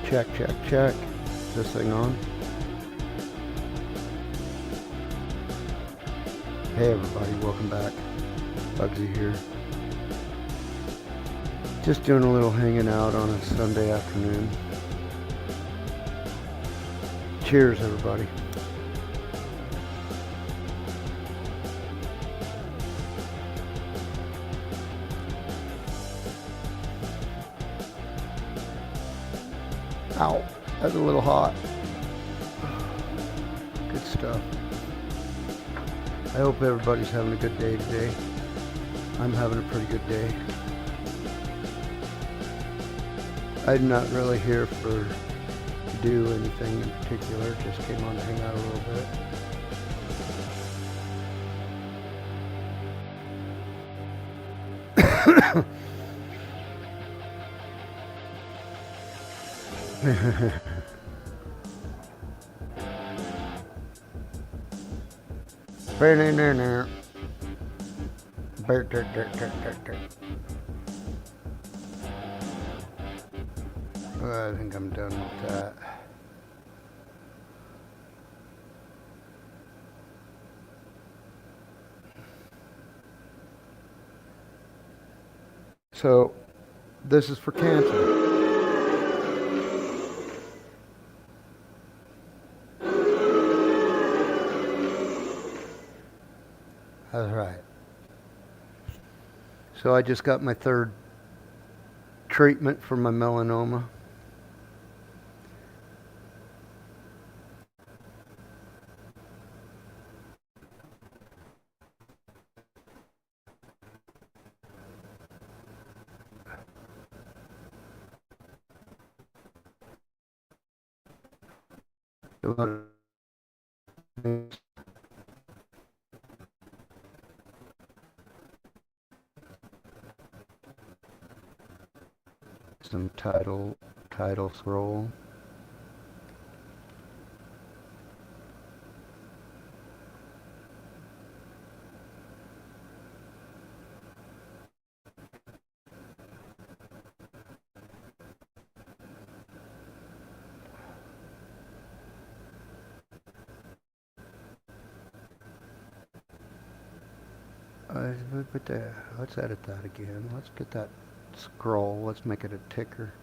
Check, check, check. Is this thing on? Hey everybody, welcome back. Bugsy here. Just doing a little hanging out on a Sunday afternoon. Cheers everybody. Ow, that's a little hot. Good stuff. I hope everybody's having a good day today. I'm having a pretty good day. I'm not really here to do anything in particular, just came on to hang out a little bit. I think I'm done with that. So, this is for cancer. That's right. So I just got my third treatment for my melanoma. Some title scroll. Let's edit that again. Let's get that scroll. Let's make it a ticker.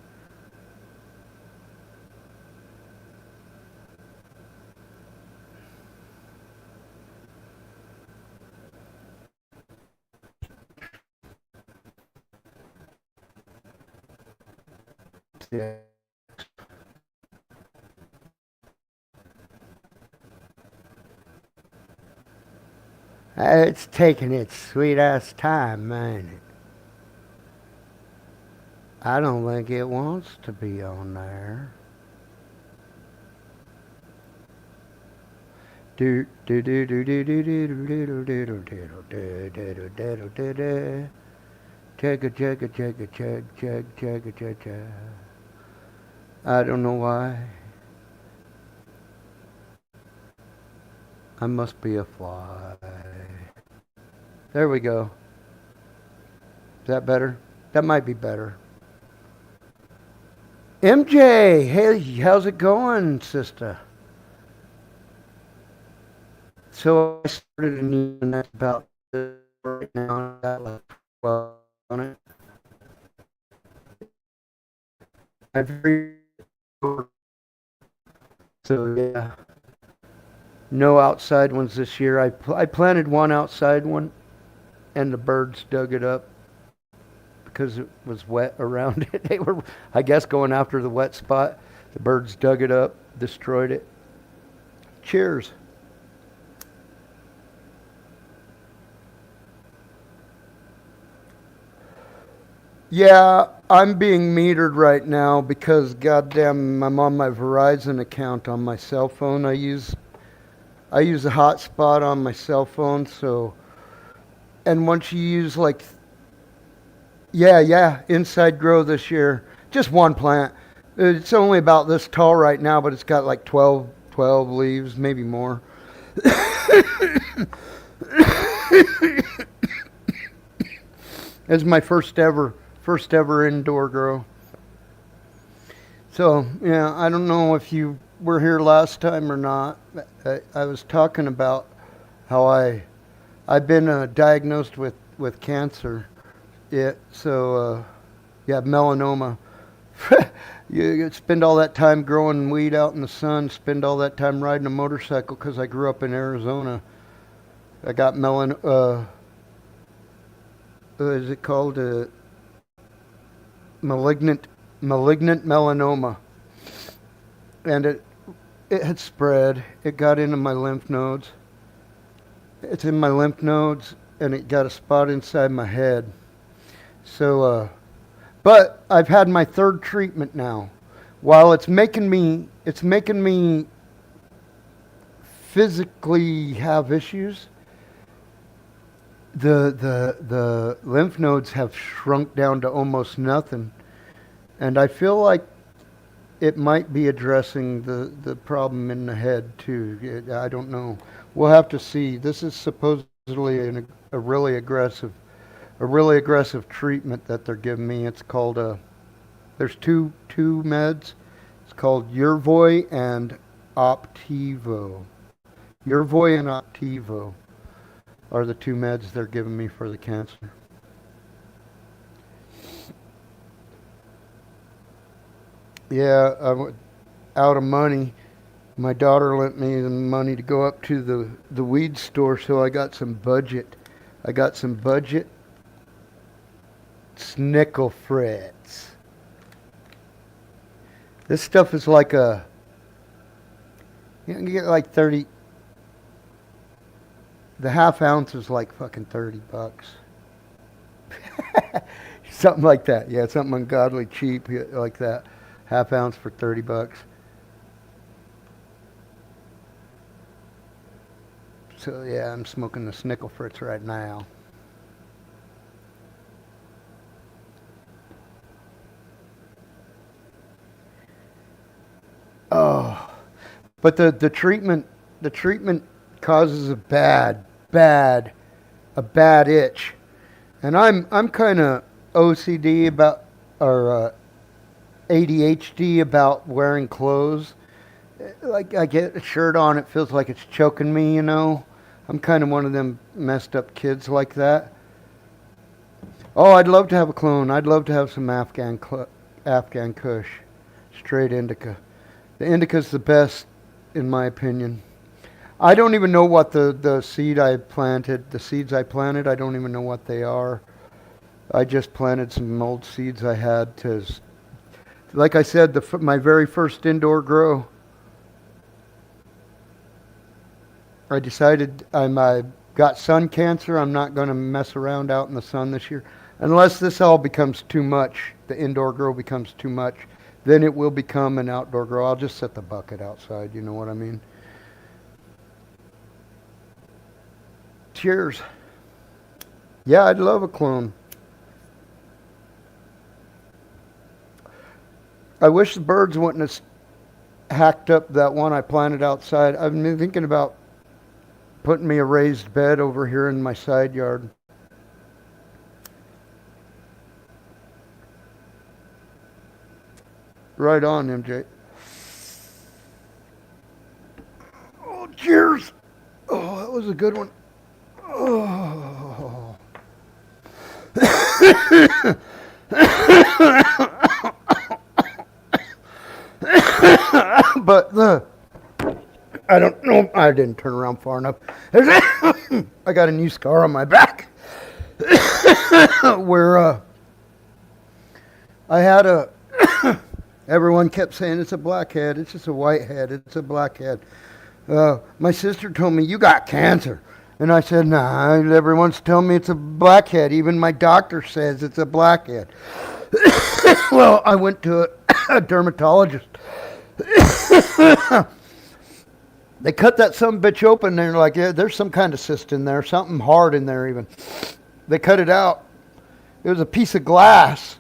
Yeah. It's taking its sweet ass time, man. I don't think it wants to be on there. Do do do do do do do do do do do do do do do do. Check it, check it, check it, check, check, check it, check, check. I don't know why. I must be a fly. There we go. Is that better? That might be better. MJ, hey, how's it going, sister? So I started a new one that's about right now. I got like 12 on it. So yeah, no outside ones this year. I planted one outside one, and the birds dug it up because it was wet around it. They were, I guess, going after the wet spot. The birds dug it up, destroyed it. Cheers. Yeah, I'm being metered right now because goddamn, I'm on my Verizon account on my cell phone. I use a hotspot on my cell phone, so and once you use like yeah, inside grow this year. Just one plant. It's only about this tall right now, but it's got like 12 leaves, maybe more. It's my first ever indoor grow. So, yeah, I don't know if you were here last time or not. I was talking about how I've been diagnosed with cancer. Yeah, melanoma. You spend all that time growing weed out in the sun, spend all that time riding a motorcycle because I grew up in Arizona. I got is it called malignant malignant melanoma, and it had spread. It got into my lymph nodes. It's in my lymph nodes, and it got a spot inside my head. So, but I've had my third treatment now. While it's making me physically have issues. The lymph nodes have shrunk down to almost nothing, and I feel like it might be addressing the problem in the head too. I don't know. We'll have to see. This is supposedly a really aggressive treatment that they're giving me. It's called there's two meds. It's called Yervoy and Optivo. Yervoy and Optivo are the two meds they're giving me for the cancer. Yeah, out of money. My daughter lent me the money to go up to the weed store, so I got some budget. I got some budget Snickle Fritz. This stuff is like you can get like 30. The half ounce is like fucking $30. Something like that. Yeah, something ungodly cheap like that. Half ounce for $30. So yeah, I'm smoking the Snickle Fritz right now. Oh, but the treatment causes a bad itch, and I'm kind of OCD about or ADHD about wearing clothes. Like I get a shirt on, it feels like it's choking me. I'm kind of one of them messed up kids like that. Oh, I'd love to have a clone. I'd love to have some Afghan Kush, straight indica. The indica's the best, in my opinion. I don't even know what the seeds I planted, I don't even know what they are. I just planted some old seeds I had like I said, my very first indoor grow. I decided I got sun cancer. I'm not going to mess around out in the sun this year. Unless this all becomes too much, the indoor grow becomes too much, then it will become an outdoor grow. I'll just set the bucket outside, you know what I mean? Cheers. Yeah, I'd love a clone. I wish the birds wouldn't have hacked up that one I planted outside. I've been thinking about putting me a raised bed over here in my side yard. Right on, MJ. Oh, cheers. Oh, that was a good one. Oh. But I don't know. I didn't turn around far enough. I got a new scar on my back where I had a. Everyone kept saying it's a blackhead. It's just a whitehead. It's a blackhead. My sister told me you got cancer, and I said, nah. Everyone's telling me it's a blackhead. Even my doctor says it's a blackhead. Well, I went to a dermatologist. They cut that some bitch open. They're like, yeah, there's some kind of cyst in there, something hard in there even. They cut it out. It was a piece of glass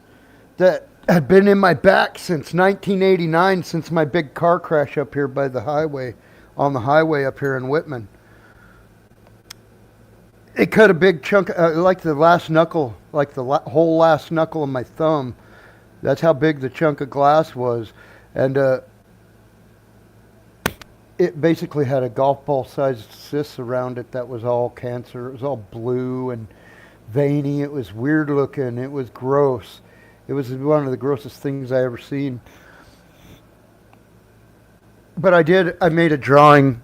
that had been in my back since 1989, since my big car crash up here by the highway, on the highway up here in Whitman. It cut a big chunk, like the last knuckle, like the whole last knuckle of my thumb. That's how big the chunk of glass was. And it basically had a golf ball sized cyst around it that was all cancer. It was all blue and veiny. It was weird looking. It was gross. It was one of the grossest things I ever seen. But I made a drawing.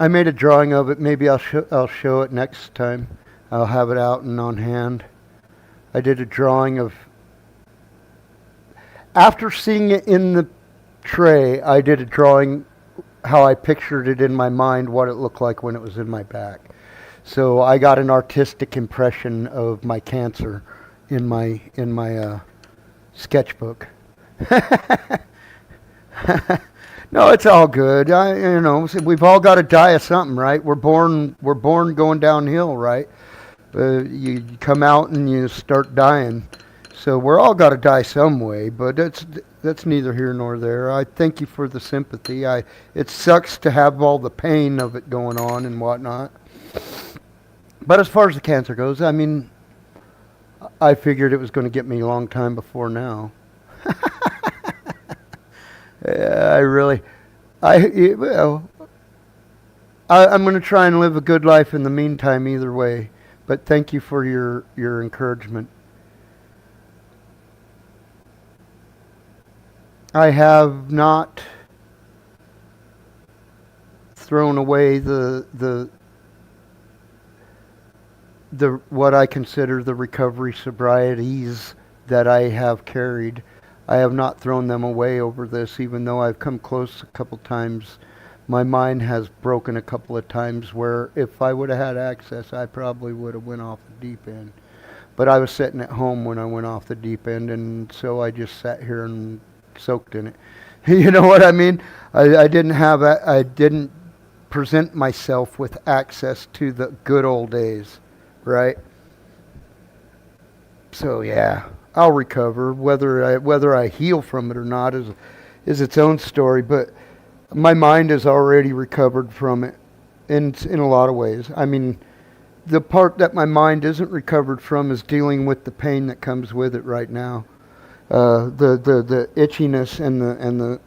I made a drawing of it. Maybe I'll show it next time. I'll have it out and on hand. I did a drawing of, after seeing it in the tray, I did a drawing how I pictured it in my mind, what it looked like when it was in my back. So I got an artistic impression of my cancer in my sketchbook. No, it's all good. We've all got to die of something, right? We're born going downhill, right? You come out and you start dying. So we're all got to die some way, but that's neither here nor there. I thank you for the sympathy. It sucks to have all the pain of it going on and whatnot. But as far as the cancer goes, I mean, I figured it was going to get me a long time before now. Yeah, I'm going to try and live a good life in the meantime either way. But thank you for your encouragement. I have not thrown away the what I consider the recovery sobrieties that I have carried. I have not thrown them away over this, even though I've come close a couple times. My mind has broken a couple of times where if I would have had access, I probably would have went off the deep end. But I was sitting at home when I went off the deep end, and so I just sat here and soaked in it. You know what I mean? I didn't present myself with access to the good old days, right? So yeah, I'll recover. Whether I heal from it or not is its own story. But my mind has already recovered from it in a lot of ways. I mean, the part that my mind isn't recovered from is dealing with the pain that comes with it right now. The itchiness and the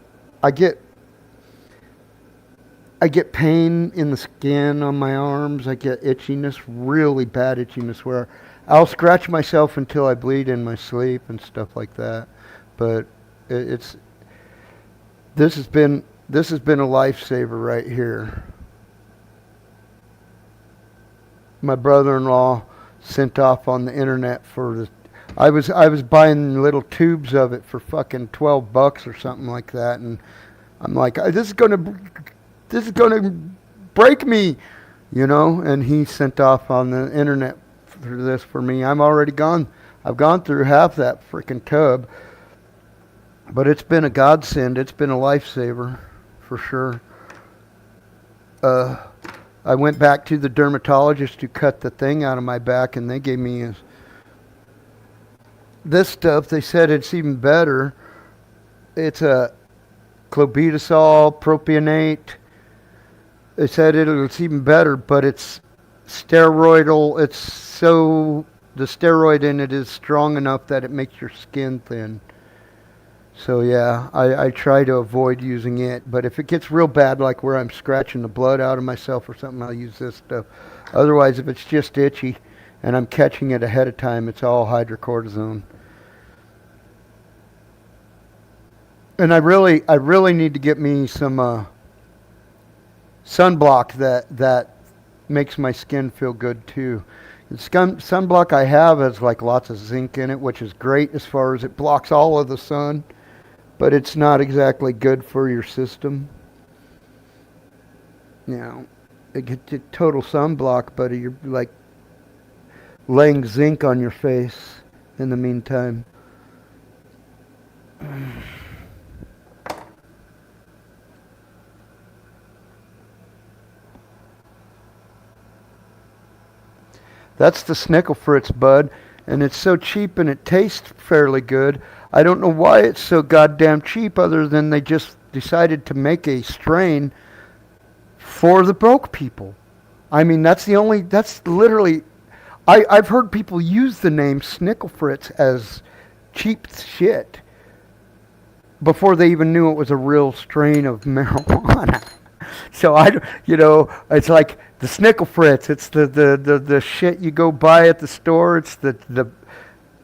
I get pain in the skin on my arms. I get itchiness, really bad itchiness, where I'll scratch myself until I bleed in my sleep and stuff like that. But this has been a lifesaver right here. My brother-in-law sent off on the internet for the. I was buying little tubes of it for fucking $12 or something like that, and I'm like, this is gonna break me, you know. And he sent off on the internet for this for me. I've gone through half that freaking tub, but it's been a godsend. It's been a lifesaver, for sure. I went back to the dermatologist to cut the thing out of my back, and they gave me this stuff. They said it's even better. It's a clobetasol propionate. They said it's even better, but it's steroidal. The steroid in it is strong enough that it makes your skin thin. So yeah, I try to avoid using it. But if it gets real bad, like where I'm scratching the blood out of myself or something, I'll use this stuff. Otherwise, if it's just itchy and I'm catching it ahead of time, it's all hydrocortisone. And I really need to get me some sunblock that makes my skin feel good too. The sunblock I have has like lots of zinc in it, which is great as far as it blocks all of the sun, but it's not exactly good for your system. You know, it gets a total sunblock, but you're like laying zinc on your face in the meantime. That's the Snickle Fritz, bud, and it's so cheap and it tastes fairly good. I don't know why it's so goddamn cheap, other than they just decided to make a strain for the broke people. I mean, that's literally, I've heard people use the name Snickle Fritz as cheap shit. before they even knew it was a real strain of marijuana. So it's like the Snickle Fritz. It's the shit you go buy at the store. It's the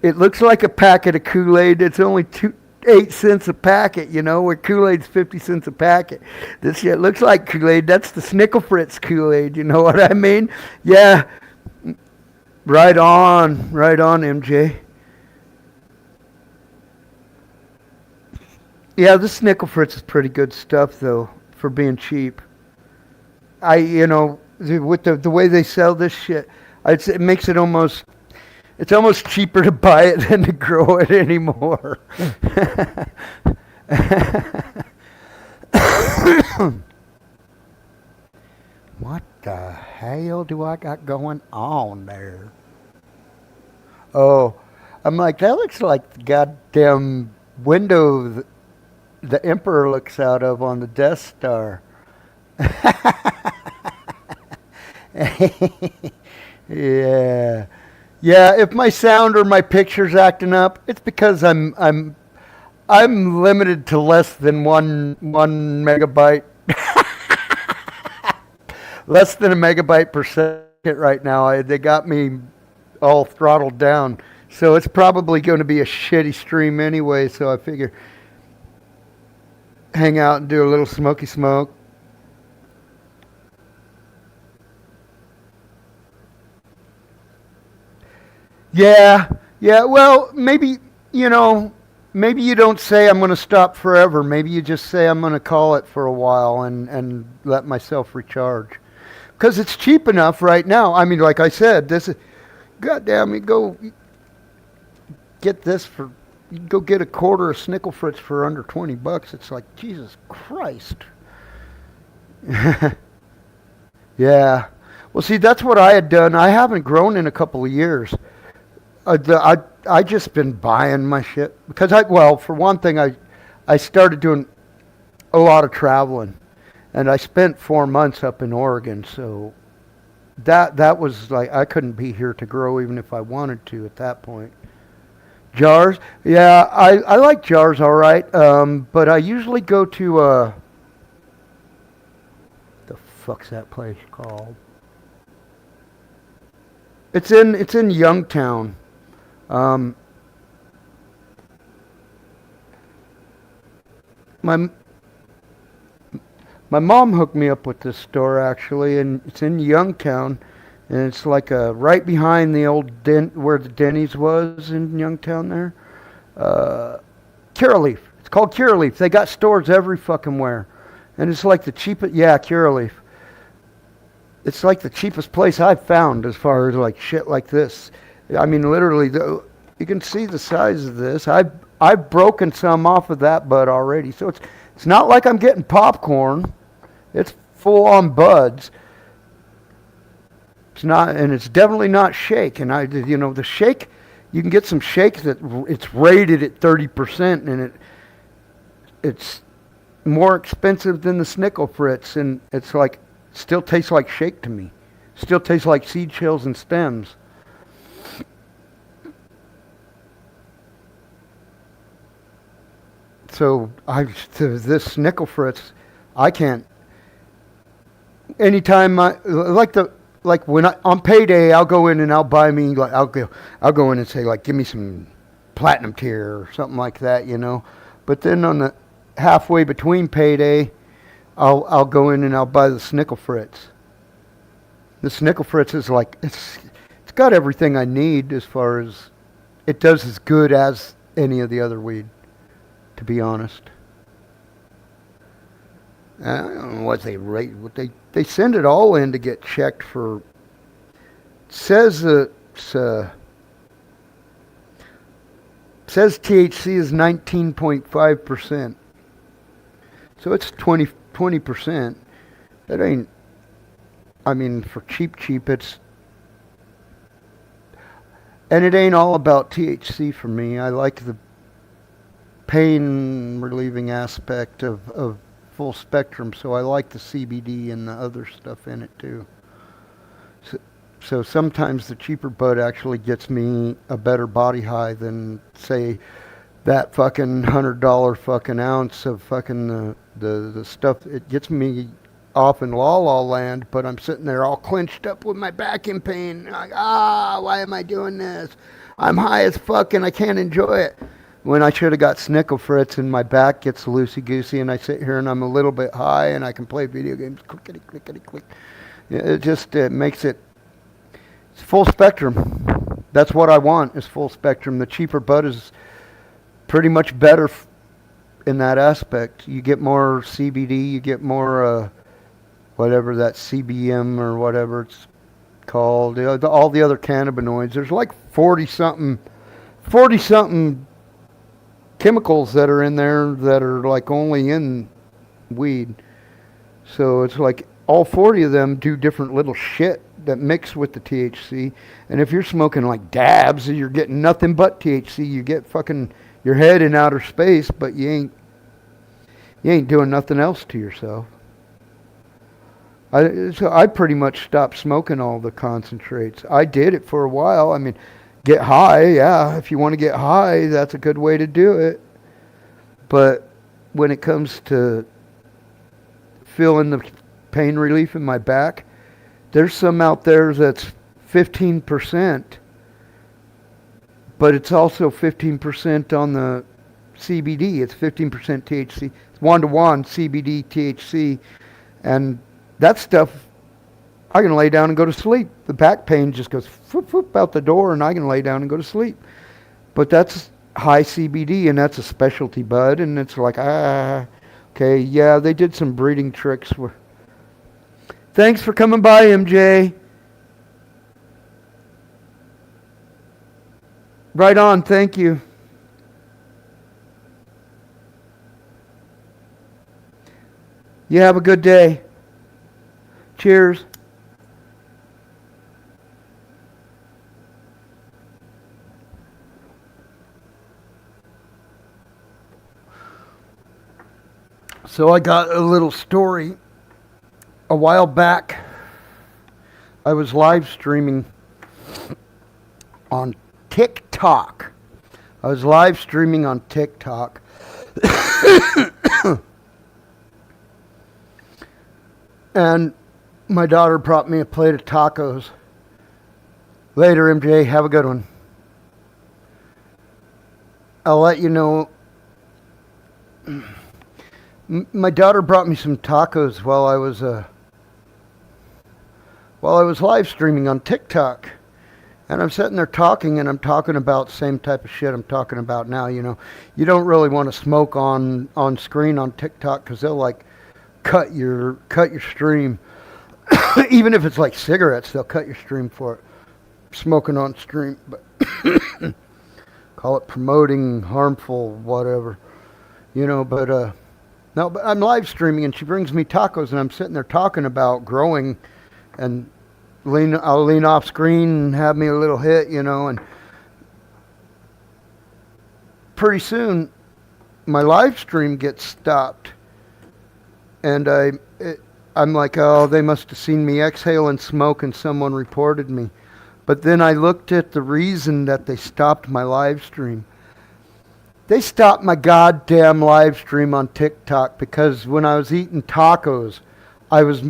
it looks like a packet of Kool-Aid. It's only 8 cents a packet, where Kool-Aid's 50 cents a packet. This shit looks like Kool-Aid. That's the Snickle Fritz Kool-Aid, you know what I mean? Yeah. Right on, MJ. Yeah, this Snickle Fritz is pretty good stuff, though, for being cheap. With the way they sell this shit, it makes it almost, it's almost cheaper to buy it than to grow it anymore. What the hell do I got going on there? Oh, I'm like, that looks like the goddamn window the Emperor looks out of on the Death Star. Yeah. Yeah, if my sound or my picture's acting up, it's because I'm limited to less than one megabyte. Less than a megabyte per second right now. They got me all throttled down. So it's probably going to be a shitty stream anyway, so I figure hang out and do a little smoky smoke. Yeah, yeah. Well, maybe you don't say I'm going to stop forever. Maybe you just say I'm going to call it for a while and let myself recharge. Because it's cheap enough right now. I mean, like I said, this is, goddamn, get this for, you go get a quarter of Snickle Fritz for under $20. It's like, Jesus Christ. Yeah. Well, see, that's what I had done. I haven't grown in a couple of years. I just been buying my shit because for one thing, I started doing a lot of traveling, and I spent 4 months up in Oregon, so that was like I couldn't be here to grow even if I wanted to at that point. Jars, yeah, I like jars, all right, but I usually go to the fuck's that place called? It's in Youngtown. Um, my my mom hooked me up with this store actually, and it's in Youngtown, and it's like right behind the old where the Denny's was in Youngtown there. Uh, Curaleaf. It's called Curaleaf. They got stores every fucking where, and it's like the cheapest. Yeah, Curaleaf. It's like the cheapest place I've found as far as like shit like this. I mean, literally, you can see the size of this. I've broken some off of that bud already, so it's not like I'm getting popcorn. It's full on buds. It's not, and it's definitely not shake. And the shake, you can get some shake that it's rated at 30%, and it's more expensive than the Snickle Fritz, and it's like still tastes like shake to me. Still tastes like seed shells and stems. So to this Snickle Fritz, I can't. Anytime like when on payday, I'll go in and I'll buy me like I'll go in and say like give me some platinum tier or something like that. But then on the halfway between payday, I'll go in and I'll buy the Snickle Fritz. The Snickle Fritz is like it's got everything I need as far as it does as good as any of the other weed, to be honest. I don't know what they rate. They send it all in to get checked for. It says says THC is 19.5%. So it's 20%. That ain't. I mean, for cheap, and it ain't all about THC for me. I like the pain relieving aspect of full spectrum, so I like the CBD and the other stuff in it too. So sometimes the cheaper bud actually gets me a better body high than say that fucking $100 fucking ounce of fucking the stuff. It gets me off in La La Land, but I'm sitting there all clenched up with my back in pain. Like, why am I doing this? I'm high as fuck and I can't enjoy it. When I should have got Snickle Fritz and my back gets loosey-goosey and I sit here and I'm a little bit high and I can play video games. Clickety, clickety, click. It just makes it it's full spectrum. That's what I want is full spectrum. The cheaper bud is pretty much better in that aspect. You get more CBD, you get more whatever that CBM or whatever it's called. All the other cannabinoids. There's like 40 something chemicals that are in there that are like only in weed. So it's like all 40 of them do different little shit that mix with the THC. And if you're smoking like dabs, you're getting nothing but THC. You get fucking your head in outer space, but you ain't doing nothing else to yourself. So I pretty much stopped smoking all the concentrates. I did it for a while. I mean, get high, yeah. If you want to get high, that's a good way to do it. But when it comes to feeling the pain relief in my back, there's some out there that's 15%, but it's also 15% on the CBD. It's 15% THC. It's 1-to-1 CBD, THC, and that stuff, I can lay down and go to sleep. The back pain just goes whoop, whoop out the door, and I can lay down and go to sleep. But that's high CBD, and that's a specialty bud, and it's like, okay, yeah, they did some breeding tricks. Thanks for coming by, MJ. Right on, thank you. You have a good day. Cheers. So I got a little story. A while back, I was live streaming on TikTok. And my daughter brought me a plate of tacos. Later, MJ, have a good one. I'll let you know. My daughter brought me some tacos while I was live streaming on TikTok. And I'm sitting there talking, and I'm talking about the same type of shit I'm talking about now. You know, you don't really want to smoke on screen on TikTok because they'll like cut your stream. Even if it's like cigarettes, they'll cut your stream for it. Smoking on stream, but call it promoting harmful whatever, you know. But no, but I'm live streaming, and she brings me tacos, and I'm sitting there talking about growing, and I'll lean off screen and have me a little hit, you know, and pretty soon my live stream gets stopped, and I'm like, oh, they must have seen me exhale and smoke, and someone reported me. But then I looked at the reason that they stopped my live stream. They stopped my goddamn live stream on TikTok because when I was eating tacos, I was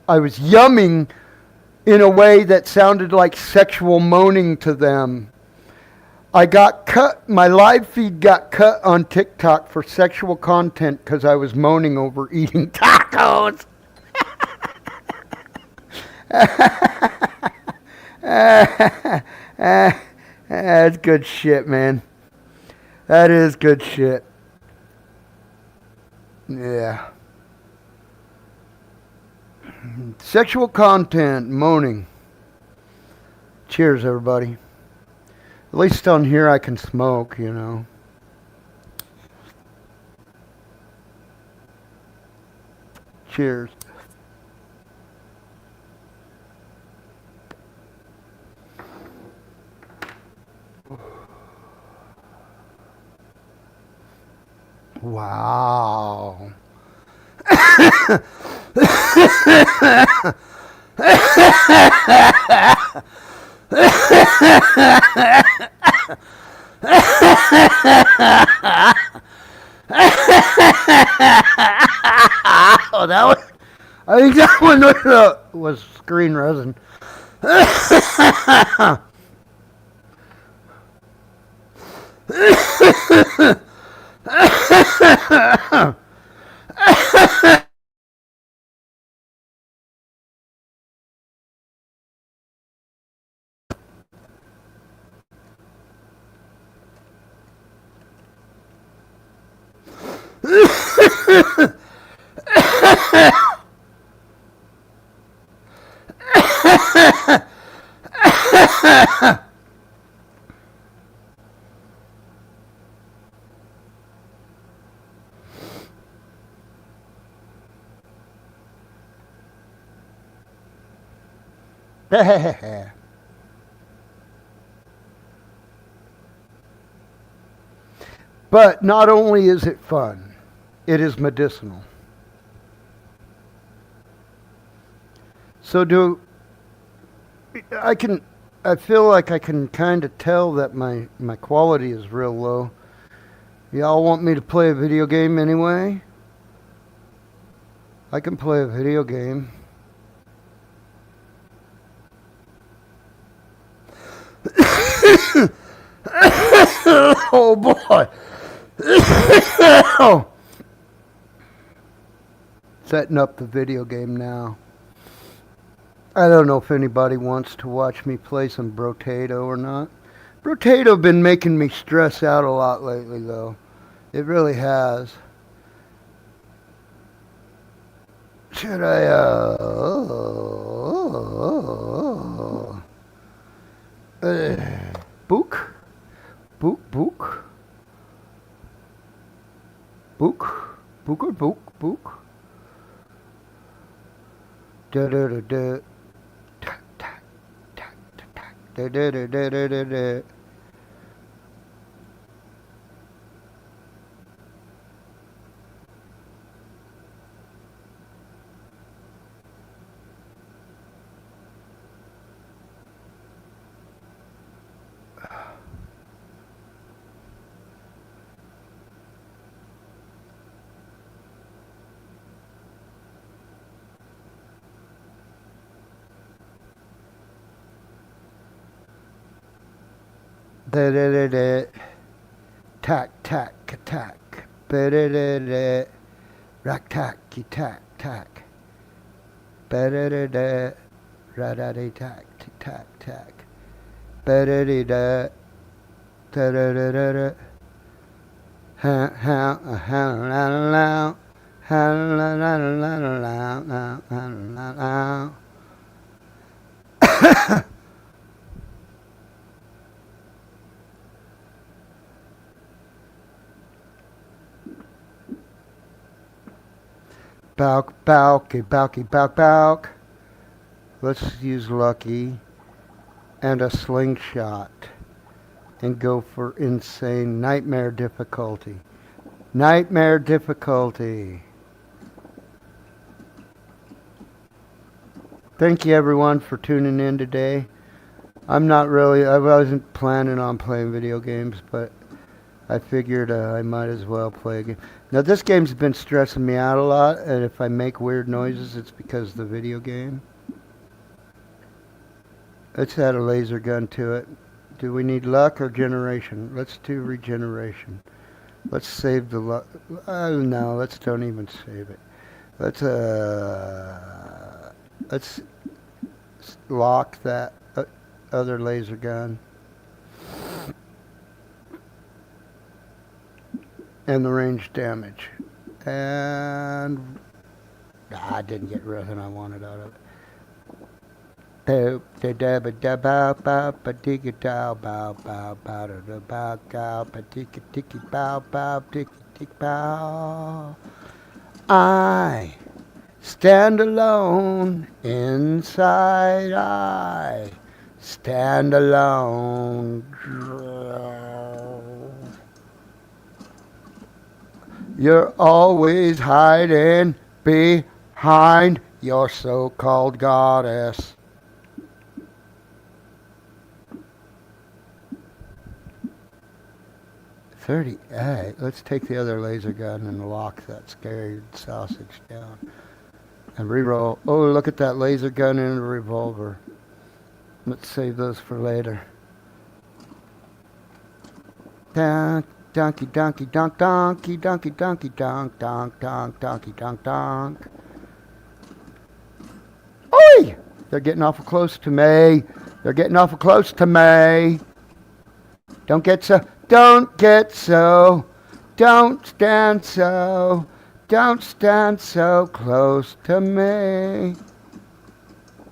yumming in a way that sounded like sexual moaning to them. I got cut, my live feed got cut on TikTok for sexual content because I was moaning over eating tacos. That's good shit, man. That is good shit. Yeah. Sexual content, moaning. Cheers, everybody. At least on here I can smoke, you know. Cheers. Wow. Oh, that was. I think that one was screen resin. But not only is it fun, it is medicinal. So I can I feel like I can kind of tell that my quality is real low. Y'all want me to play a video game anyway? I can play a video game. Oh boy. Setting up the video game now. I don't know if anybody wants to watch me play some Brotato or not. Brotato been making me stress out a lot lately though. It really has. Should I book? Book? Book? Book or book? Book? Da da da da. Tack, tack, tack, tack, da da da da da da da. Da da da da. Tack, tack, tack. Ba da da da. Rack, tacky, tack, tack. Ba da da da. Ra da da tack, tack, tack. Ba da da da. Da da da da da. Ha ha ha la la. Ha la la la la la la la. Balk, balky, balky, balk, balk. Let's use lucky and a slingshot and go for insane nightmare difficulty. Nightmare difficulty. Thank you everyone for tuning in today. I wasn't planning on playing video games, but I figured I might as well play a game. Now this game's been stressing me out a lot, and if I make weird noises, it's because of the video game. Let's add a laser gun to it. Do we need luck or generation? Let's do regeneration. Let's save the luck. No, let's don't even save it. Let's lock that other laser gun. And the range damage. And I didn't get everything I wanted out of it. I stand alone inside. I stand alone. You're always hiding behind your so-called goddess. 38. Let's take the other laser gun and lock that scared sausage down. And reroll. Oh, look at that laser gun and a revolver. Let's save those for later. Donkey, donkey, donk, donkey, donkey, donkey, donk, donk, donk, donkey, donk, donk. Oi! They're getting awful close to me. They're getting awful close to me. Don't get so. Don't get so. Don't stand so. Don't stand so close to me.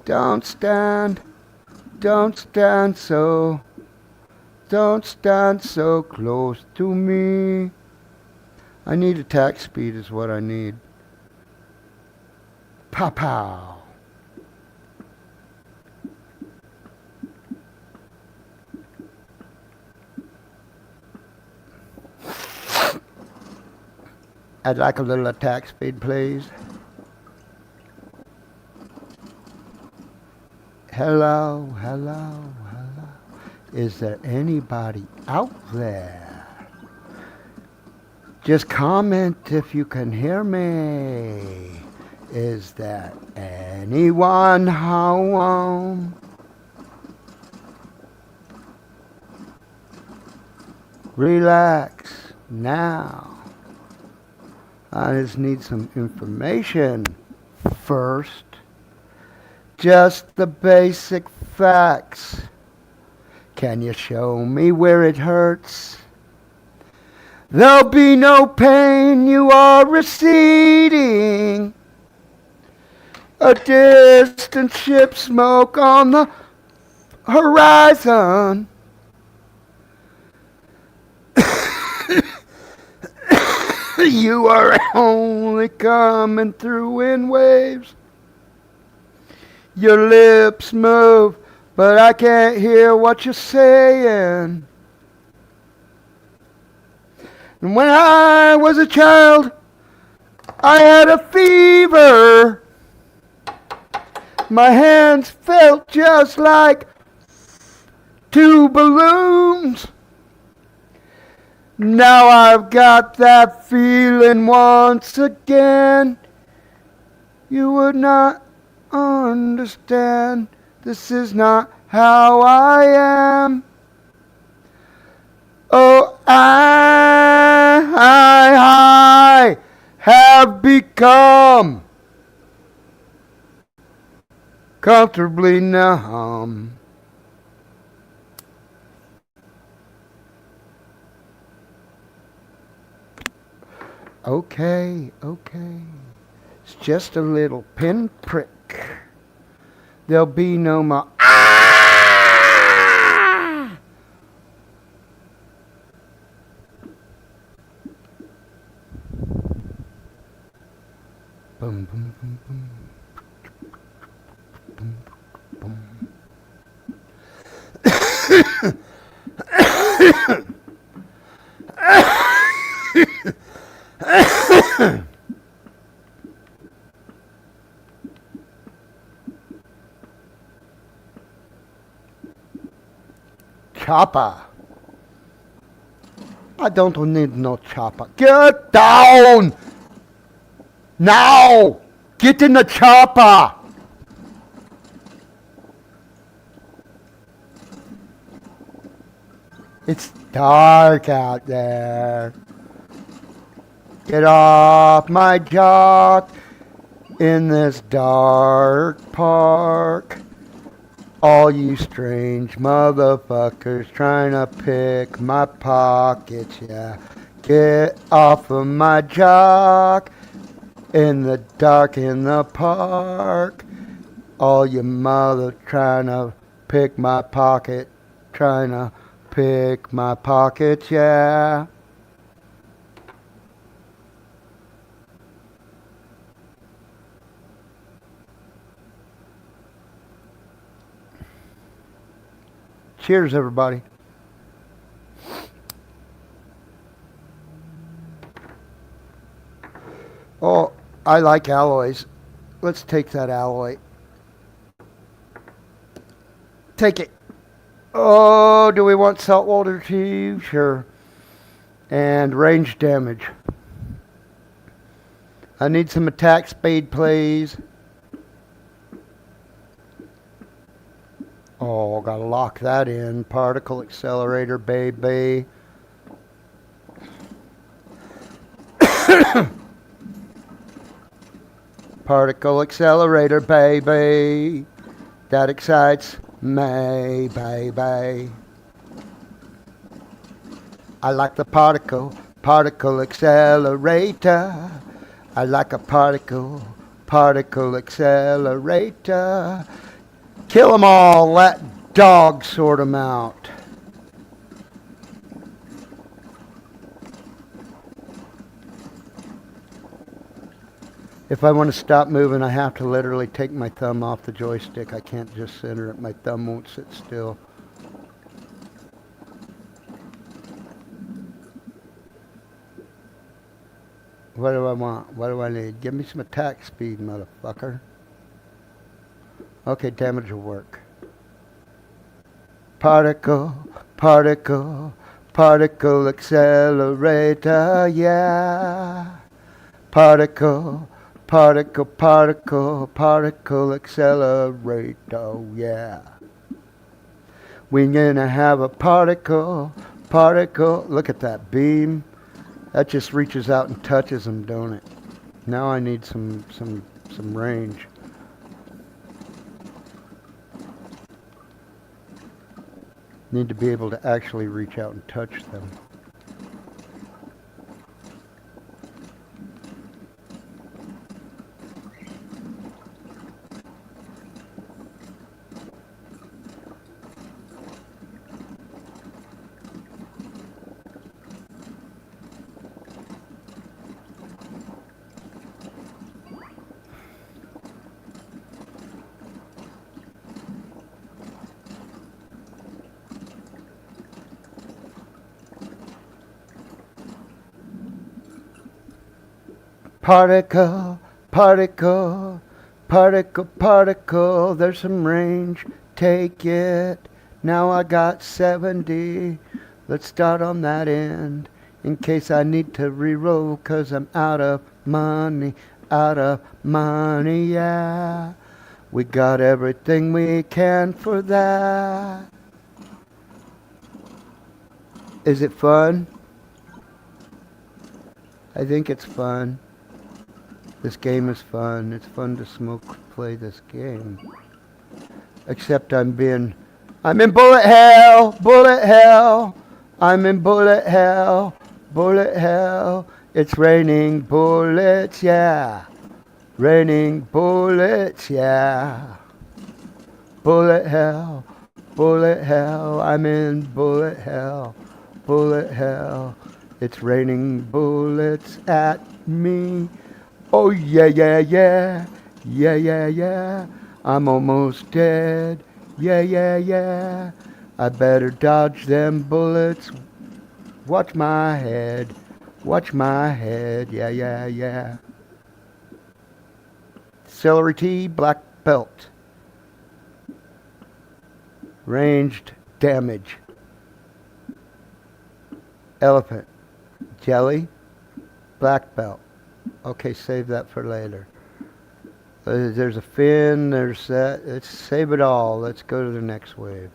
Don't stand. Don't stand so. Don't stand so close to me. I need attack speed is what I need. Pow pow. I'd like a little attack speed, please. Hello, hello, hello. Is there anybody out there? Just comment if you can hear me. Is there anyone home? Relax now. I just need some information first. Just the basic facts. Can you show me where it hurts? There'll be no pain, you are receding. A distant ship smoke on the horizon. You are only coming through in waves. Your lips move, but I can't hear what you're saying. And when I was a child, I had a fever. My hands felt just like two balloons. Now I've got that feeling once again. You would not understand. This is not how I am. Oh, I have become comfortably numb. Okay. It's just a little pinprick. There'll be no more. Ah! Boom, boom, boom, boom. Boom, boom. Chopper. I don't need no chopper. Get down! Now! Get in the chopper! It's dark out there. Get off my jock in this dark park. All you strange motherfuckers trying to pick my pockets, yeah. Get off of my jock in the dark in the park. All you mother trying to pick my pocket, trying to pick my pockets, yeah. Cheers, everybody. Oh, I like alloys. Let's take that alloy. Take it. Oh, do we want saltwater too? Sure. And range damage. I need some attack speed, please. Oh, gotta lock that in. Particle accelerator, baby. Particle accelerator, baby. That excites me, baby. I like the particle accelerator. I like a particle accelerator. Kill 'em all, let dogs sort 'em out. If I want to stop moving, I have to literally take my thumb off the joystick. I can't just center it. My thumb won't sit still. What do I want? What do I need? Give me some attack speed, motherfucker. Okay, damage will work. Particle accelerator, yeah. Particle accelerator, yeah. We're gonna have a particle. Look at that beam. That just reaches out and touches them, don't it? Now I need some range. Need to be able to actually reach out and touch them. Particle, there's some range, take it. Now I got 70, let's start on that end. In case I need to reroll, 'cause I'm out of money, yeah. We got everything we can for that. Is it fun? I think it's fun. This game is fun. It's fun to play this game. Except I'm in bullet hell, I'm in bullet hell. It's raining bullets, yeah. Raining bullets, yeah. Bullet hell, I'm in bullet hell. It's raining bullets at me. Oh yeah. I'm almost dead. Yeah. I better dodge them bullets. Watch my head. Yeah. Celery tea, black belt. Ranged damage. Elephant. Jelly, black belt. Okay, save that for later. There's a fin, there's that. Let's save it all. Let's go to the next wave.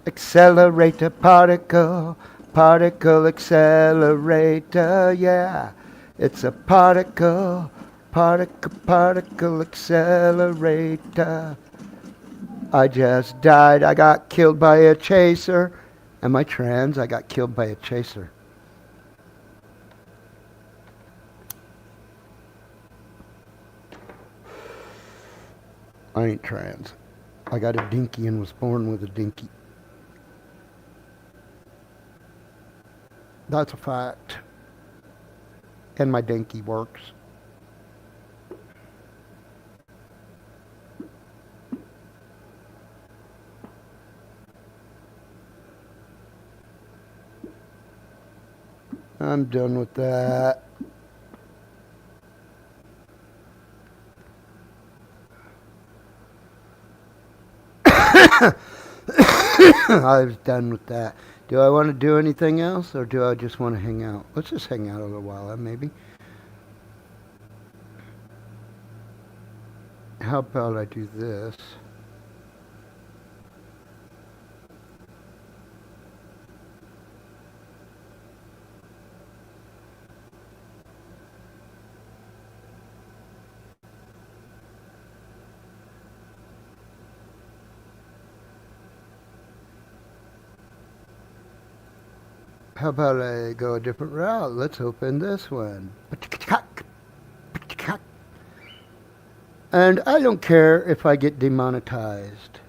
Accelerator, particle accelerator, yeah. It's a particle accelerator. I just died. I got killed by a chaser. Am I trans? I got killed by a chaser. I ain't trans. I got a dinky and was born with a dinky. That's a fact. And my dinky works. I'm done with that. I was done with that. Do I want to do anything else, or do I just want to hang out? Let's just hang out a little while, maybe. How about I do this? How about I go a different route? Let's open this one. And I don't care if I get demonetized.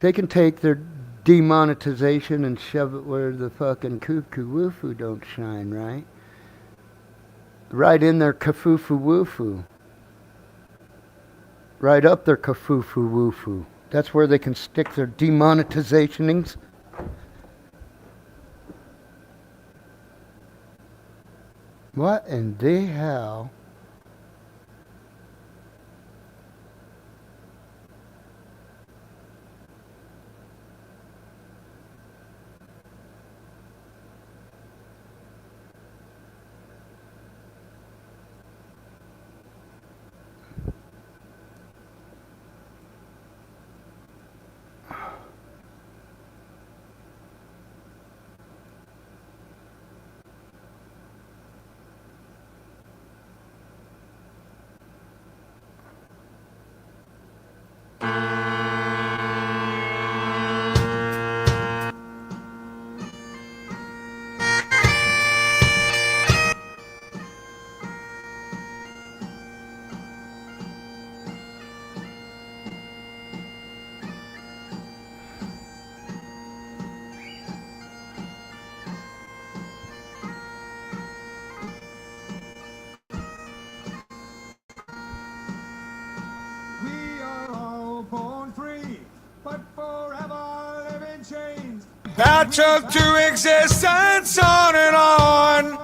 They can take their demonetization and shove it where the fucking cuckoo woofoo don't shine, right? Right in their kafufu woofoo. Right up their kafufu woofoo. That's where they can stick their demonetizationings. What in the hell? Battle to existence on and on.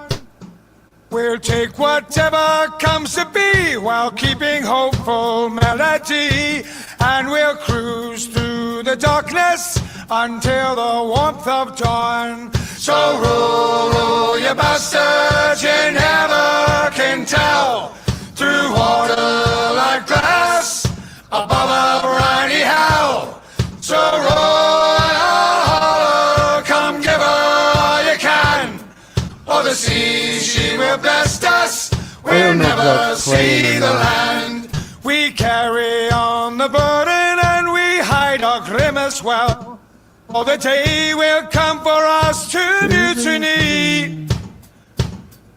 We'll take whatever comes to be while keeping hopeful melody. And we'll cruise through the darkness until the warmth of dawn. So roll, roll your bastards, you never can tell. Through water like glass, above a briny hell. So roll. The sea, she will bless us. We'll never see the land. We carry on the burden and we hide our grimace well. For the day will come for us to mutiny.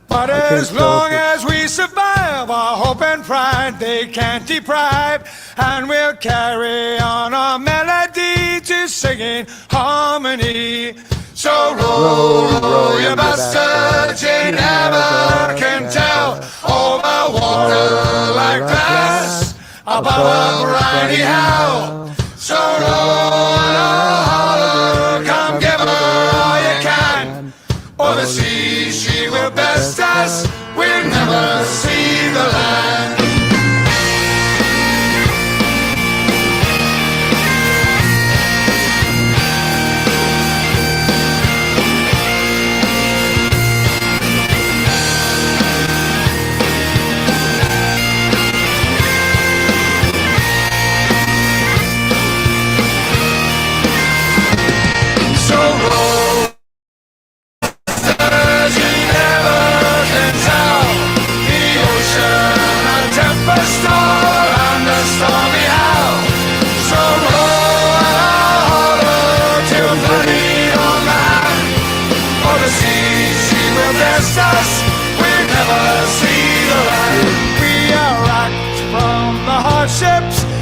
But as long as we survive, our hope and pride they can't deprive. And we'll carry on our melody to singing harmony. So roll, roll your bastards, you never can tell. Over water like glass, above a briny hell. So roll, holler, come give her all you can. Or the sea, she will best us, we'll never see the land.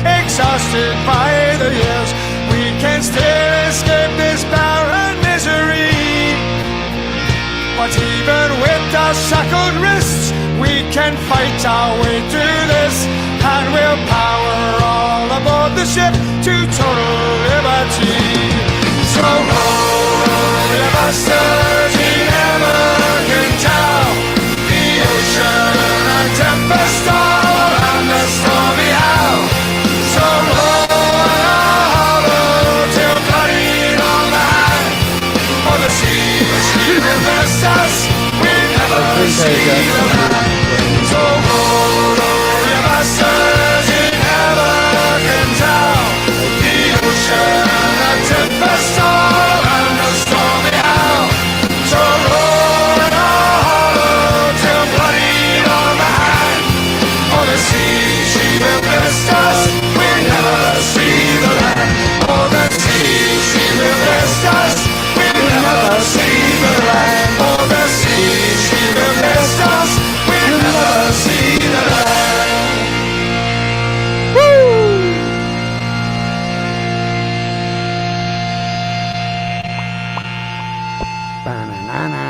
Exhausted by the years, we can still escape this barren misery. But even with our shackled wrists, we can fight our way through this. And we'll power all aboard the ship to total liberty. So roll your bastards, we never can tell. The ocean, a tempest, all and the stormy howl. So roll, till bloody on the hand, for the blessed us, we never see the land. So roll over your masters in Everton town, the ocean a tempest all around a stormy hour. So roll in a hollow till bloody on the hand. On the sea she will bless us, we never see the land. On the sea she will bless us, we never see the land. On the sea she will bless us, we never see the land. Ba-na-na-na.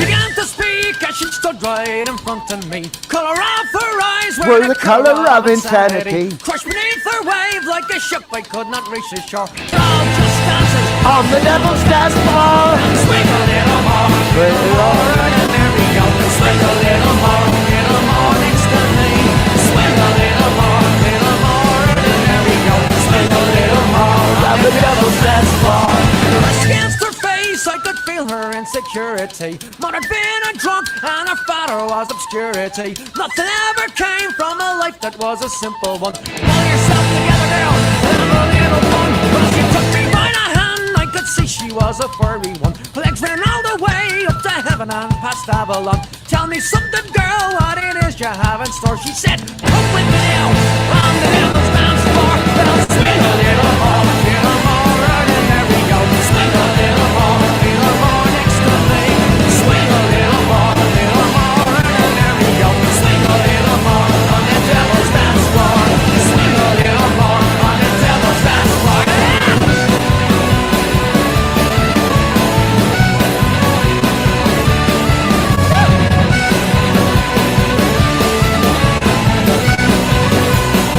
Began to speak as she stood right in front of me. Color of her eyes Were the colour of insanity. Crushed beneath her wave like a ship I could not reach the shore. All just dances On the devil's dance floor. swing a little more. Swing a little more. And there we go. Swing a little more next to me. Swing a little more, and there we go. Swing a little more on the devil's dance floor. Pressed against her face, I could feel her insecurity. Mother been a drunk and her father was obscurity. Nothing ever came from a life that was a simple one. Pull yourself together, girl, and have a little fun. As she took me by the hand, I could see she was a furry one. Legs ran all the way up to heaven and past Avalon. Tell me something, girl, what it is you have in store. She said, come with me now on the devil's dance floor. Well, swing a little more, and there we go. Swing a little more next to me. Swing a little more, and there we go. Swing a little more on the devil's dance floor. Swing a little more on the devil's dance floor.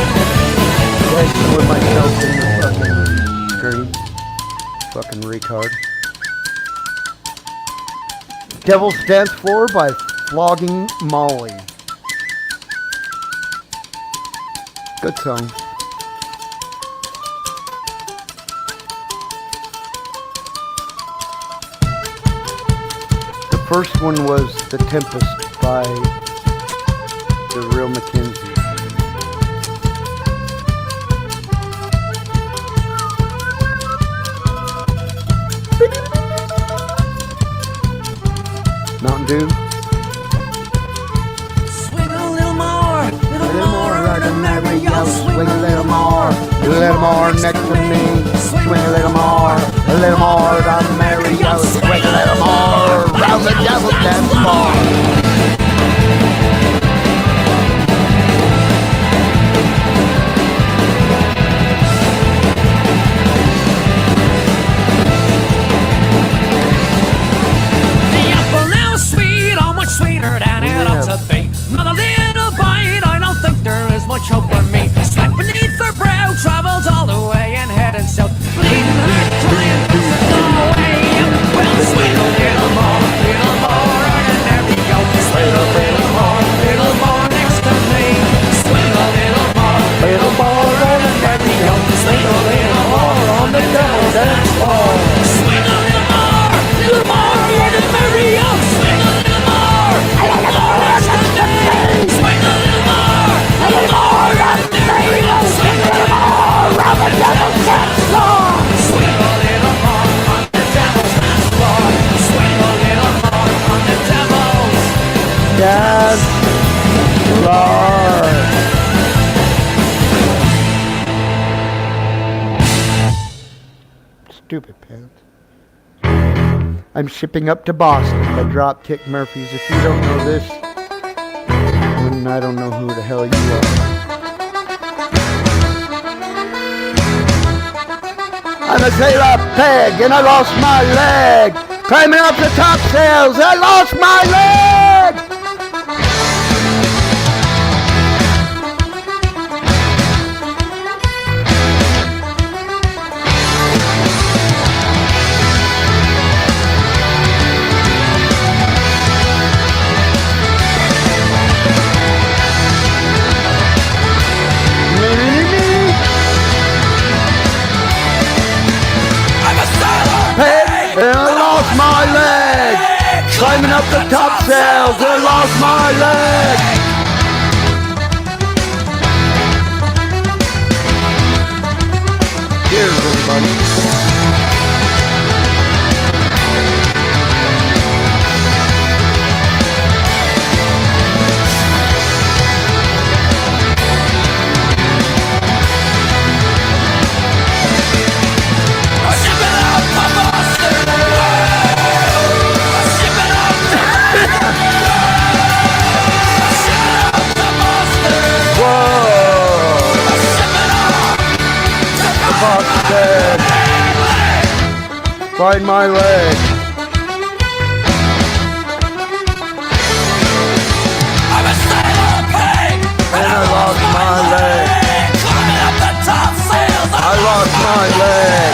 Dancing with myself in the fucking screen. Fucking retard. Devil's Dance Floor by Flogging Molly. Good song. The first one was The Tempest by The Real Mackenzie. Mountain Dew. Swing a little more, Right in there we go. Swing a little more. A little more next to me. Swing a little more. A little more down there we go. Swing a little more. Round the devil dance floor. The apple now is sweet, oh much sweeter than it ought to be. Not a little bite, I don't think there is much hope for me. Sweat beneath her brow travels all the way and heading south. Bleeding heart, trying to go away. Well, swing a little more, and there we go. Swing a little more next to me. Swing a little more, and there we go. Swing a little more on the devil's dance floor. Swing a little more, and there we go. Swing a little more next to me. Swing a little more, and there we go. Swing a little more on the devil's dance floor. Swing a little more on the devil's dance floor. Swing a little more on the devil's Dance floor. Stupid pants. I'm shipping up to Boston by Dropkick Murphys. If you don't know this, then I don't know who the hell you are. I'm a sailor peg and I lost my leg. Climbing up the topsails, I lost my leg. And I lost my leg. Climbing up the topsails, I lost my leg. Cheers, everybody. Boston. Find my leg. I'm a sailor pig, And I lost my leg. climbing up the top sails. I lost my leg.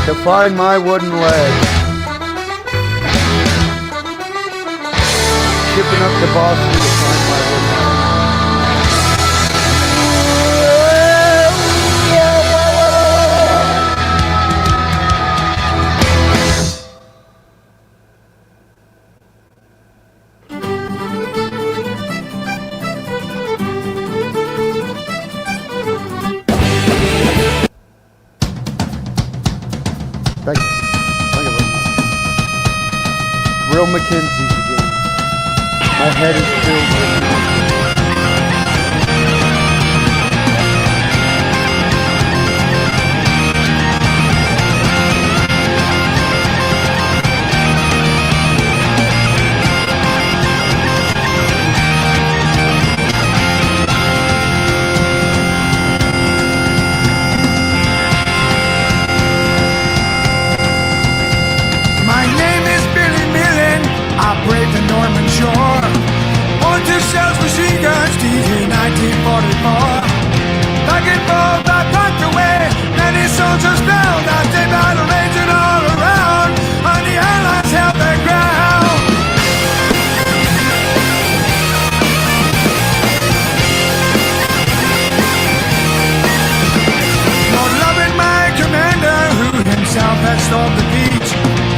To find my wooden leg. Shipping up to Boston to find my wooden leg. Thank you. Thank you very much. Real Mackenzie's again. My head is filled with My name is Billy Millen. I brave the Norman shore. Born to shells, machine guns, DJ 1944. Back and forth, I packed away. Many soldiers fell that day, battle raging all around. On the Allies held their ground. Lord Lovett, my commander, who himself had stormed the beach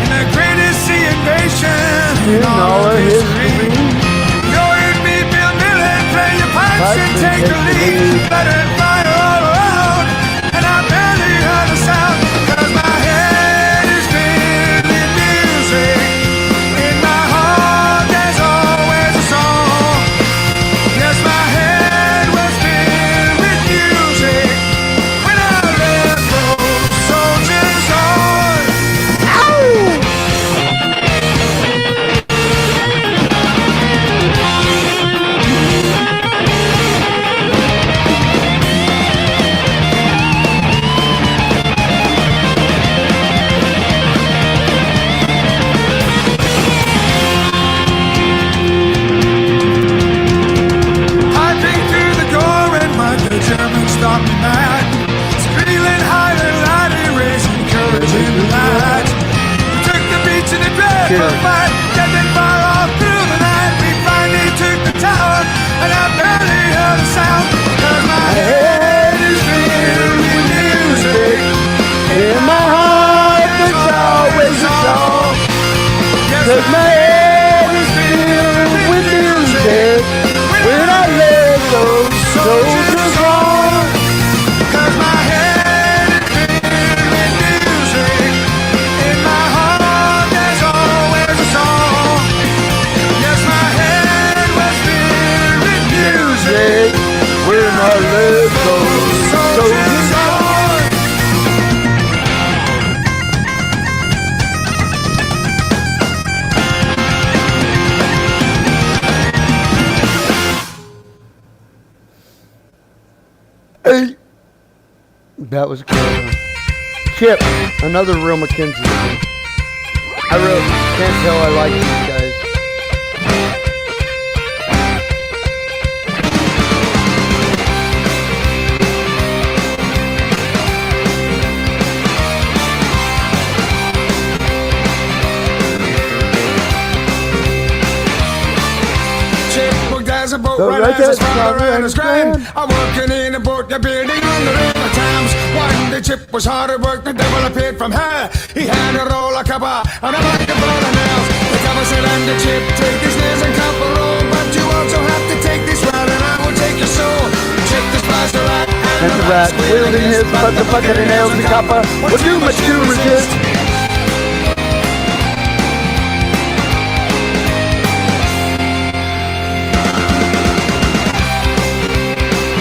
in the greatest sea invasion in all of history. You're in me, Bill Millen, play your pipes and take the lead. Let it fire all around, and I barely heard a sound, 'cause my head is filled with music. In my heart there's always a song. Yes, my head was filled with music when I left those soldiers on. That was cool. Chip, another real Mackenzie. I really can't tell I like these guys. There's a boat So right right as a there, father and his grand. grand. I'm working in a boat, you're building on the river Thames. One day Chip was hard at work, the devil appeared from her. He had a roll of copper and a bucket full of nails. The copper said, and the Chip, take these nails and copper roll. But you also have to take this rod and I will take your soul. Chip despised the rat And the rat wielding his but the bucket and nails the copper was too much to resist.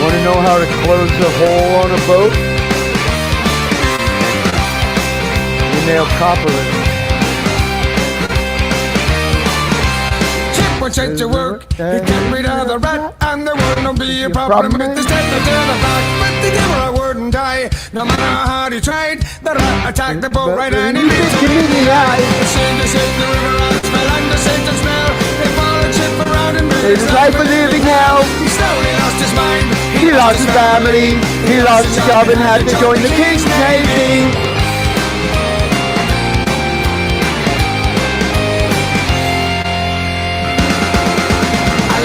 Want to know how to close a hole on a boat? You nail copper in it. Chip would set to work, he get rid of the rat, and there wouldn't be a problem with the step of the back. But the devil wouldn't die, no matter how hard he tried. The rat attacked the boat right and he You missed give me the eye. the save the river rat smell and the Satan smell. They followed Chip around and made His life of living hell. He slowly lost his mind. He lost his family. He lost his job and had to join the King's Navy.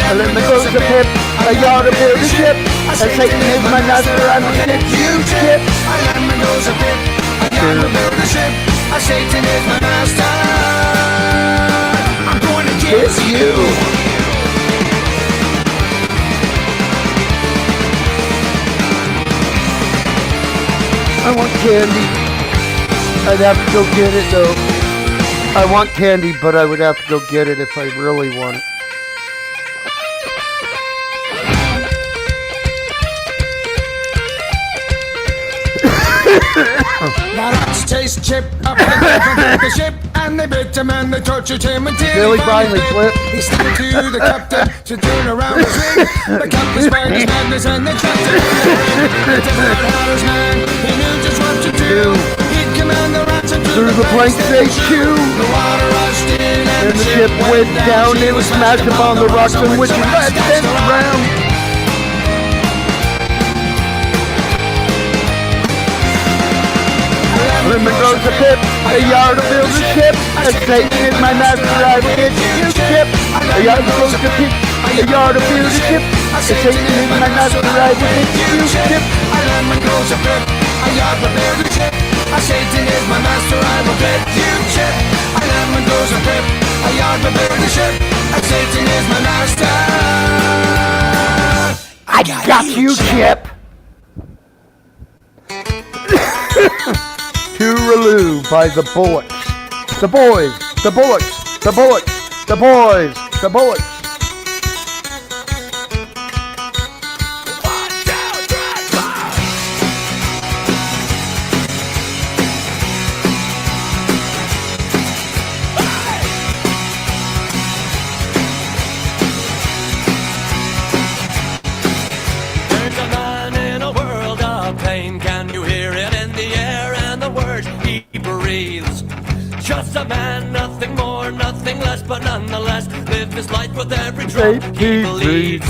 I let me go to Pip, a yard to build a ship. And Satan is my master, I will get you, Chip. I let me go to Pip, I gotta build a ship. Satan is my master. I'm going to kiss you. I want candy. I'd have to go get it though. I want candy, but I would have to go get it if I really want it. Now let's chase Chip up the ship, and they bit him and they tortured him until Billy he finally finally flipped. He stepped to the captain to turn around his ring. The captain spied his madness and they trapped him in the ring. The devil had his man, he knew just what to do. He'd command the rats and Through the planks they chew. The water rushed in And the ship went down. It was smashed upon the rocks on which the rat danced around. Lemon grows a pip, a yard to build a ship. And Satan is my master, I will get you, Chip. A yard grows a pip, a yard to build a ship. And Satan is my master, I will get you, Chip. A lemon grows a pip, a yard to build a ship. Satan is my master, I will get you, Chip. A lemon grows a pip, a yard to build a ship. Satan is my master. I got you, Chip. Tooraloo by the Bullocks. The boys, the Bullocks, the Bullocks, the boys, the Bullocks. There's a man in a world of pain. Can you hear it in the air and the words he breathes? Just a man, nothing more, nothing less, but nonetheless live his life with every drop he bleeds.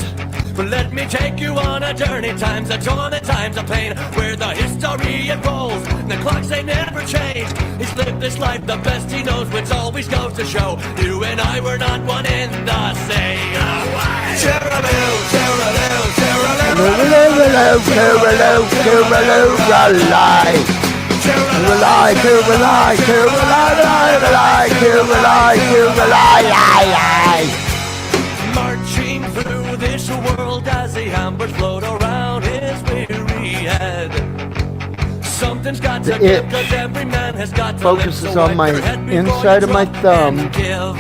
But let me take you on a journey, times of torment, times of pain, where the history unfolds, the clocks they never change. He's lived this life the best he knows, which always goes to show you and I were not one in the same way. Tooraloo, tooraloo, tooraloo. Tooraloo, tooraloo, tooraloo, rally. Tooraloo, tooraloo, tooraloo, tooraloo, tooraloo, Marching through this world as the embers float around his weary head. Something's got to The give, itch 'cause every man has got to focuses live, so on wipe my your head before inside you of my swipe thumb, and give.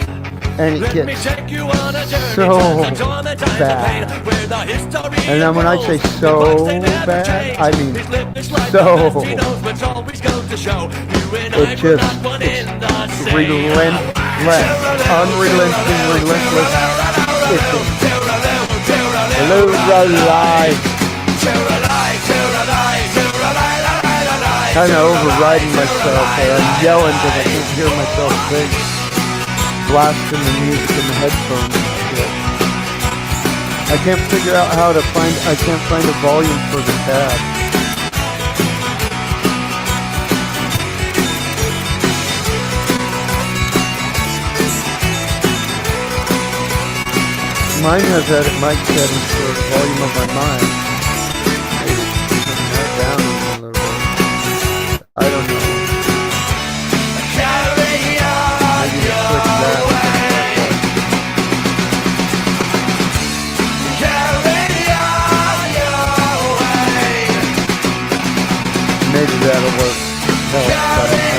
and it Let me gets take you on a journey, so times of torment, times of bad. pain, where the history And then when I say unfolds, so the clocks they never bad, change. I mean He's lived this life so the best he knows, which always goes to show you and I It were just not one in the same. relentless, unrelenting, relentless. Hello, rally. kind of overriding myself there. I'm yelling because I can't hear myself sing. Blasting the music in the headphones and shit. I can't figure out how to I can't find a volume for the tab. Mine has edit mic settings for the volume of my mind. Maybe turn that down a little bit. I don't know. Maybe switch that. Maybe that'll work. No, I don't know.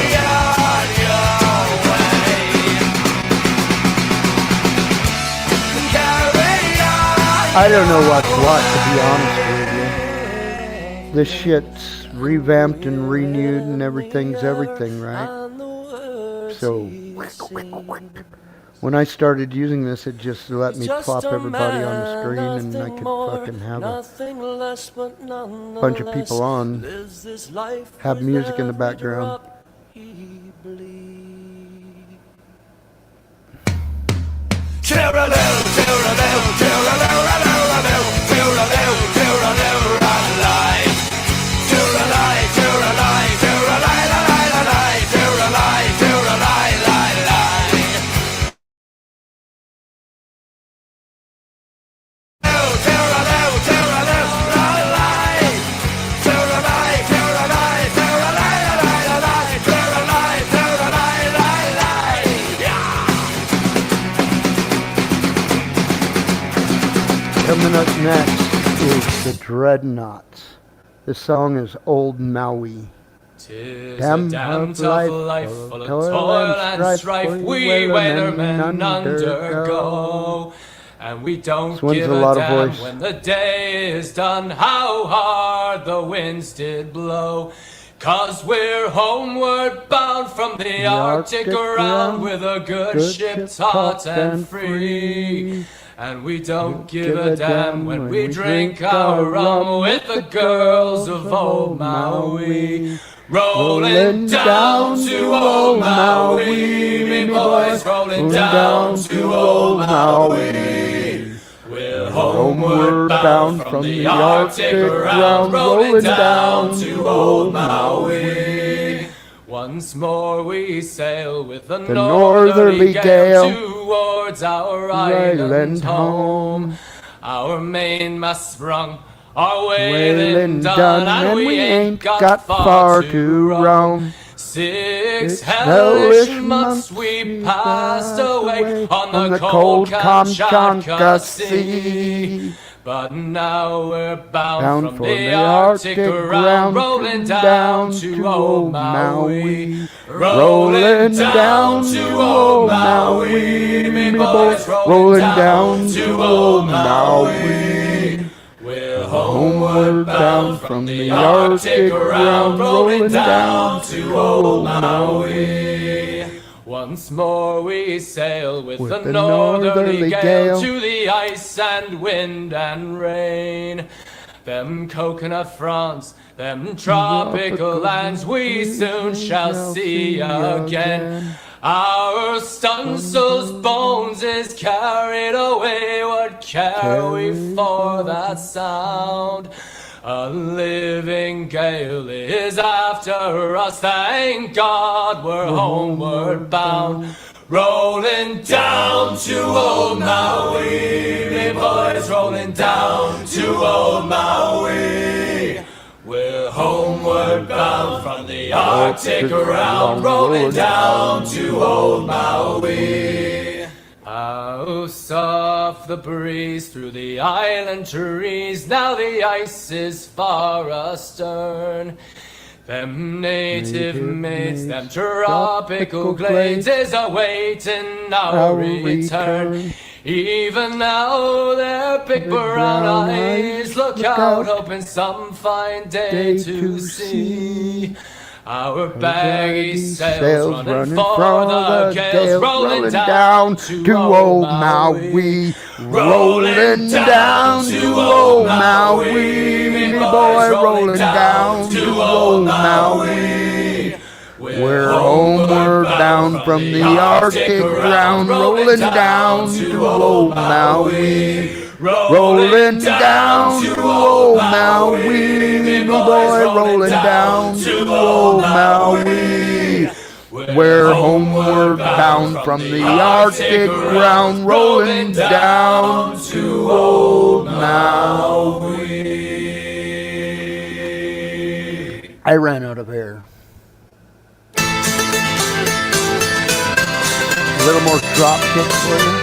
I don't know what's what, to be honest with you. This shit's revamped and renewed and everything's everything, right? So, when I started using this, it just let me plop everybody on the screen and I could fucking have a bunch of people on, have music in the background. Coming up next is the Dreadnoughts. This song is Old Maui. Tis Damn a damn tough tough life, life full of toil and strife we weathermen undergo. And we don't This one's give a a lot of damn voice. when the day is done how hard the winds did blow. 'Cause we're homeward bound from the Arctic around with a good ship taut and free. And we don't give a damn when we drink our rum with the girls of old Maui. Rolling down to old Maui, me boys, rolling down to old Maui. We're homeward bound from the Arctic around, rolling down to old Maui. Once more we sail with the northerly gale towards our island home. Our mainmast sprung, our whaling done, and we ain't got far to roam. 6 hellish months we passed away on the cold Kamchatka Sea. But now we're bound from the Arctic around, rolling down to old Maui. Rolling down to old Maui, me boys, rolling down to old Maui. We're homeward bound from the Arctic around, rolling down to old Maui. Once more we sail with the northerly gale to the ice and wind and rain. Them coconut fronds, them tropical lands we soon shall see again. Our stunsail's bones is carried away, what care we for that sound? A living gale is after us, thank God we're homeward bound. Rolling down to old Maui, me boys, rolling down to old Maui. We're homeward bound from the Arctic around, rolling down to old Maui. How soft the breeze through the island trees, now the ice is far astern. Them native maids, them tropical glades is awaiting our return. Even now their big brown eyes look out, hoping some fine day to see. Our baggy sails running for the gales, rolling down to old Maui. Rolling down to old Maui, me boy, rolling down to old Maui. down from the Arctic ground, rolling down to old Maui. Rolling down to old Maui, me boy, rolling down to old Maui. We're homeward bound from the Arctic ground, rolling down to old Maui. I ran out of air. A little more drop kick for you.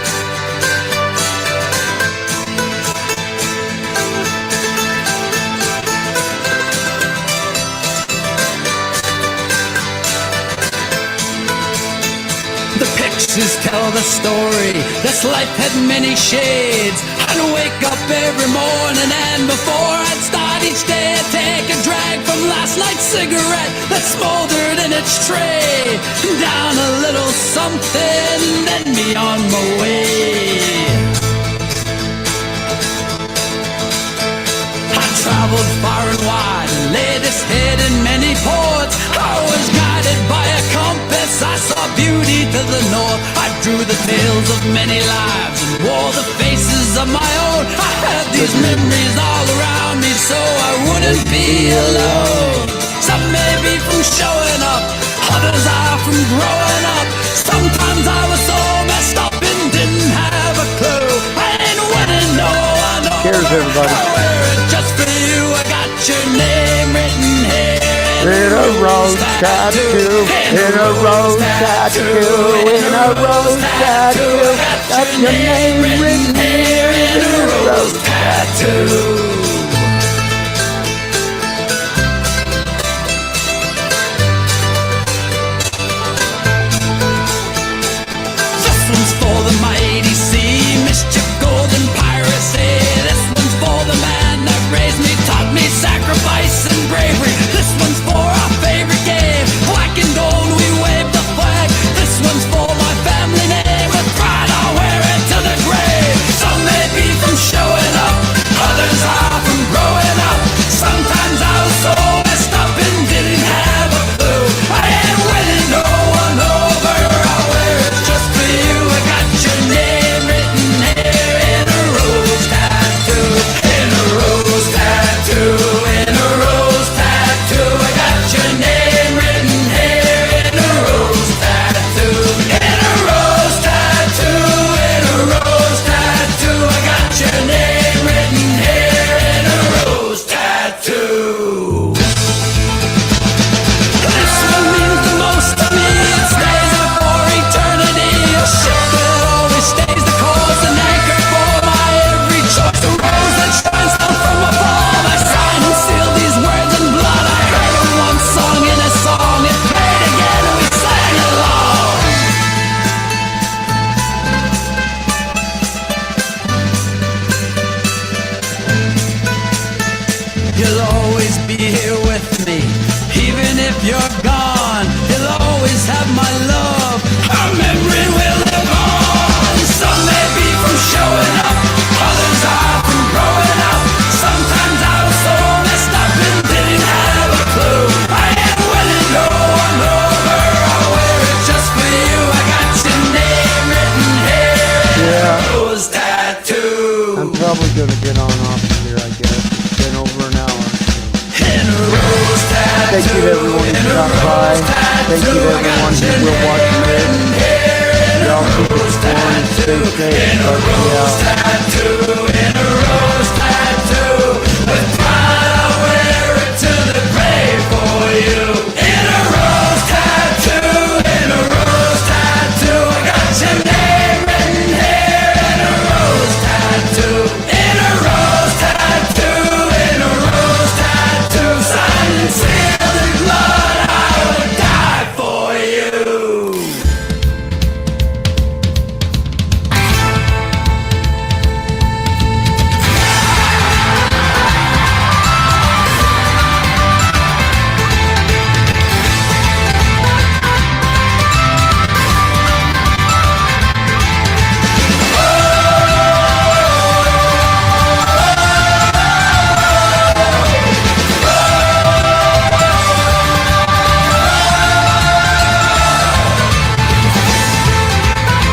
Pictures tell the story. This life had many shades. I'd wake up every morning, and before I'd start each day, I'd take a drag from last night's cigarette that smoldered in its tray. Down a little something, then be on my way. I traveled far and wide and laid this head in many ports. I was guided by a compass. I saw beauty to the north. I drew the tales of many lives and wore the faces of my own. I had these memories all around me so I wouldn't be alone. Some may be from showing up, others are from growing up. Sometimes I was so messed up and didn't have a clue. I ain't winning, no, I know. Cheers, everybody. I wear it just for you. I got your name written here. In a rose tattoo, in a rose tattoo, in a rose tattoo. Got your name written here in a rose tattoo. This one's for the mighty sea, mischief, golden piracy. This one's for the man that raised me, taught me sacrifice and bravery. This one's for our favorite game, black and gold, we wave the flag. This one's for my family name, with pride I'll wear it to the grave. Some may be from showing up, others are from growing up. Sometimes I was so messed up and didn't have a clue. I ain't winning no one over, I'll wear it just for you. I got your name written here in a rose tattoo, in a rose tattoo, in a rose tattoo. I got your name written here in a rose tattoo, in a rose tattoo, in a rose tattoo. I got your name written here in a rose tattoo. This one means the most to me. It stays there for eternity. A ship that always stays the course, an anchor for my every choice. A rose that shines down from above. I sign and seal these words in blood. I heard them once sung in a song. It played again and we sang along. You'll always be here with me, even if you're gone. You'll always have my love. Our memory will live on. Some may be from showing up, others are from growing up. Sometimes I was so messed up and didn't have a clue. I ain't winning no one over, I'll wear it just for you. I got your name written here in a rose tattoo. I'm probably gonna get on off of here, I guess. It's been over an hour. In a rose tattoo. Thank you to everyone who stopped by. Thank you to everyone who will watch this. Y'all keep exploring, stay safe, but yeah.